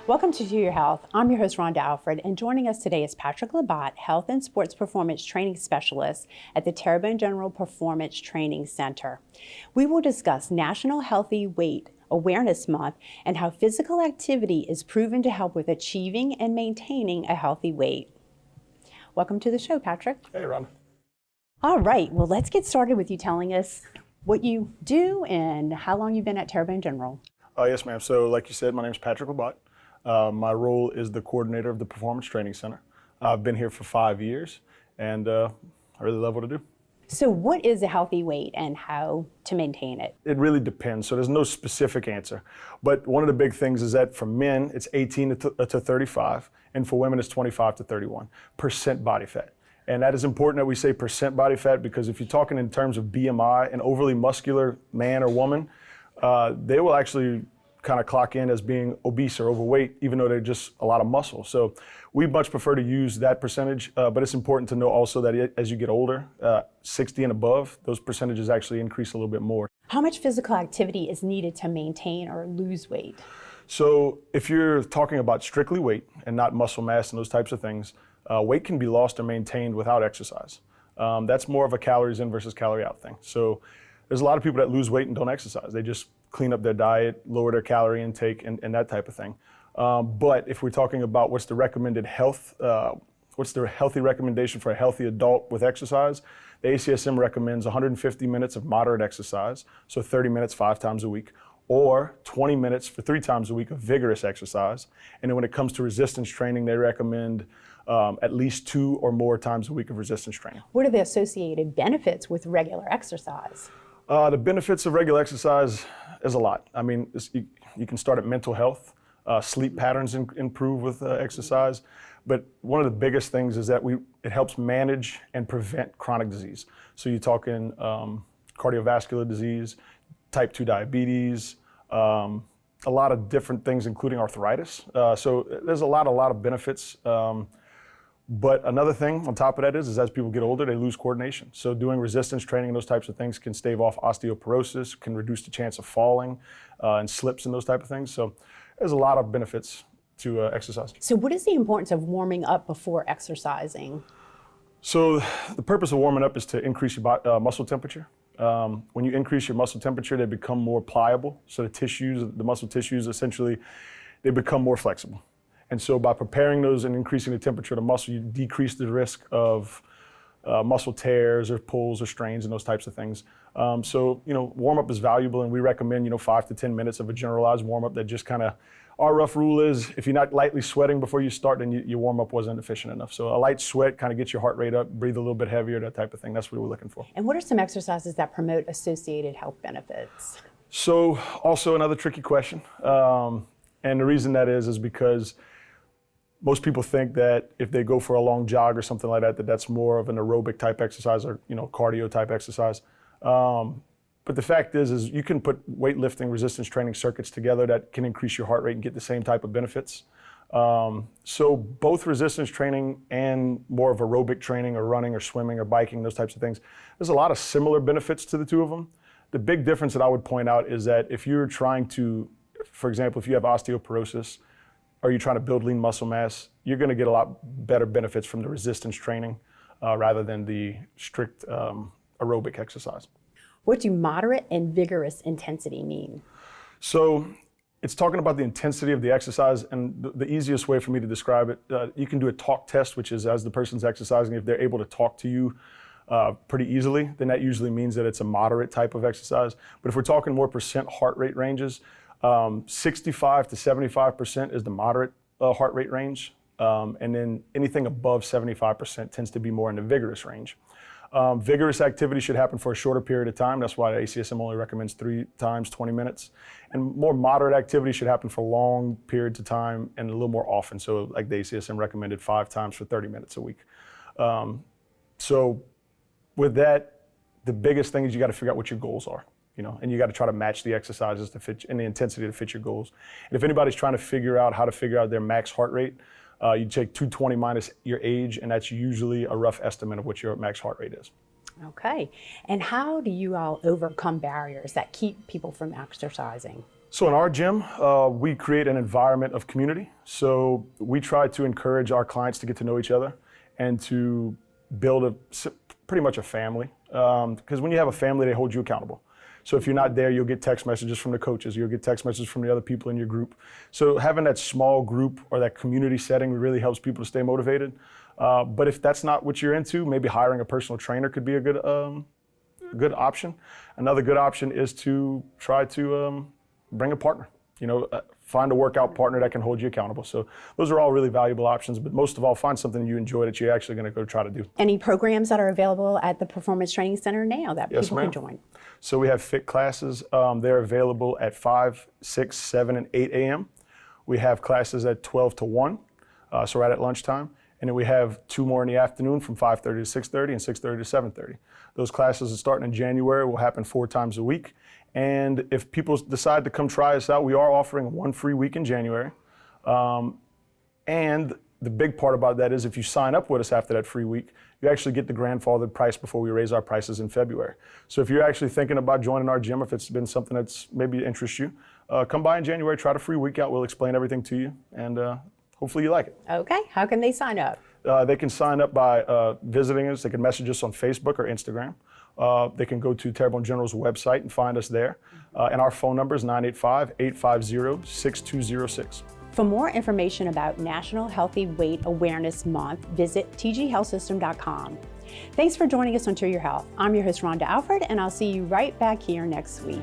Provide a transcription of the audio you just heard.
Welcome to Do Your Health. I'm your host, Rhonda Alfred, and joining us today is Patrick Labat, Health and Sports Performance Training Specialist at the Terrebonne General Performance Training Center. We will discuss National Healthy Weight Awareness Month and how physical activity is proven to help with achieving and maintaining a healthy weight. Welcome to the show, Patrick. Hey, Rhonda. All right, well, let's get started with you telling us what you do and how long you've been at Terrebonne General. Yes, ma'am. So like you said, my name is Patrick Labat. My role is the coordinator of the Performance Training Center. I've been here for 5 years, and I really love what I do. So what is a healthy weight and how to maintain it? It really depends. So there's no specific answer. But one of the big things is that for men, it's 18 to 35, and for women, it's 25 to 31% body fat. And that is important that we say percent body fat, because if you're talking in terms of BMI, an overly muscular man or woman, they will actually kind of clock in as being obese or overweight, even though they're just a lot of muscle. So we much prefer to use that percentage, but it's important to know also that as you get older, 60 and above, those percentages actually increase a little bit more. How much physical activity is needed to maintain or lose weight? So if you're talking about strictly weight and not muscle mass and those types of things, weight can be lost or maintained without exercise. That's more of a calories in versus calorie out thing. So there's a lot of people that lose weight and don't exercise. They just clean up their diet, lower their calorie intake, and that type of thing. But if we're talking about what's the recommended health, what's the healthy recommendation for a healthy adult with exercise, the ACSM recommends 150 minutes of moderate exercise, so 30 minutes 5 times a week, or 20 minutes for 3 times a week of vigorous exercise. And then when it comes to resistance training, they recommend at least 2 or more times a week of resistance training. What are the associated benefits with regular exercise? The benefits of regular exercise is a lot. I mean, you can start at mental health. Sleep patterns improve with exercise. But one of the biggest things is that it helps manage and prevent chronic disease. So you're talking cardiovascular disease, type 2 diabetes, a lot of different things, including arthritis. So there's a lot of benefits. But another thing on top of that is as people get older, they lose coordination. So doing resistance training and those types of things can stave off osteoporosis, can reduce the chance of falling and slips and those type of things. So there's a lot of benefits to exercise. So what is the importance of warming up before exercising? So the purpose of warming up is to increase your muscle temperature. When you increase your muscle temperature, they become more pliable. So the muscle tissues, essentially, they become more flexible. And so by preparing those and increasing the temperature of the muscle, you decrease the risk of muscle tears or pulls or strains and those types of things. So, warm-up is valuable, and we recommend, 5 to 10 minutes of a generalized warm-up that just kind of, our rough rule is if you're not lightly sweating before you start, then your warm-up wasn't efficient enough. So a light sweat kind of gets your heart rate up, breathe a little bit heavier, that type of thing. That's what we're looking for. And what are some exercises that promote associated health benefits? So also another tricky question. And the reason that is because most people think that if they go for a long jog or something like that, that's more of an aerobic type exercise or, cardio type exercise. But the fact is you can put weightlifting resistance training circuits together that can increase your heart rate and get the same type of benefits. So both resistance training and more of aerobic training or running or swimming or biking, those types of things, there's a lot of similar benefits to the two of them. The big difference that I would point out is that if you're trying to, for example, if you have osteoporosis, or you're trying to build lean muscle mass, you're going to get a lot better benefits from the resistance training rather than the strict aerobic exercise. What do moderate and vigorous intensity mean? So it's talking about the intensity of the exercise, and the easiest way for me to describe it, you can do a talk test, which is as the person's exercising, if they're able to talk to you pretty easily, then that usually means that it's a moderate type of exercise. But if we're talking more percent heart rate ranges, 65 to 75% is the moderate heart rate range. And then anything above 75% tends to be more in the vigorous range. Vigorous activity should happen for a shorter period of time. That's why the ACSM only recommends 3 times 20 minutes. And more moderate activity should happen for long periods of time and a little more often. So like the ACSM recommended 5 times for 30 minutes a week. So with that, the biggest thing is you got to figure out what your goals are. And you got to try to match the exercises to fit and the intensity to fit your goals. And if anybody's trying to figure out how to figure out their max heart rate, you take 220 minus your age, and that's usually a rough estimate of what your max heart rate is. Okay. And how do you all overcome barriers that keep people from exercising? So in our gym, we create an environment of community. So we try to encourage our clients to get to know each other and to build pretty much a family. Because when you have a family, they hold you accountable. So if you're not there, you'll get text messages from the coaches. You'll get text messages from the other people in your group. So having that small group or that community setting really helps people to stay motivated. But if that's not what you're into, maybe hiring a personal trainer could be a good option. Another good option is to try to bring a partner. Find a workout partner that can hold you accountable. So those are all really valuable options, but most of all, find something you enjoy that you're actually going to go try to do. Any programs that are available at the Performance Training Center now that Yes, people ma'am. can join? So we have fit classes. They're available at 5, 6, 7, and 8 a.m. We have classes at 12 to 1, so right at lunchtime. And then we have 2 more in the afternoon from 5:30 to 6:30 and 6:30 to 7:30. Those classes are starting in January, will happen 4 times a week. And if people decide to come try us out, we are offering 1 free week in January. And the big part about that is if you sign up with us after that free week, you actually get the grandfathered price before we raise our prices in February. So if you're actually thinking about joining our gym, if it's been something that's maybe interests you, come by in January, try the free week out. We'll explain everything to you, and hopefully you like it. Okay, how can they sign up? They can sign up by visiting us. They can message us on Facebook or Instagram. They can go to Terrebonne General's website and find us there. And our phone number is 985-850-6206. For more information about National Healthy Weight Awareness Month, visit tghealthsystem.com. Thanks for joining us on To Your Health. I'm your host, Rhonda Alford, and I'll see you right back here next week.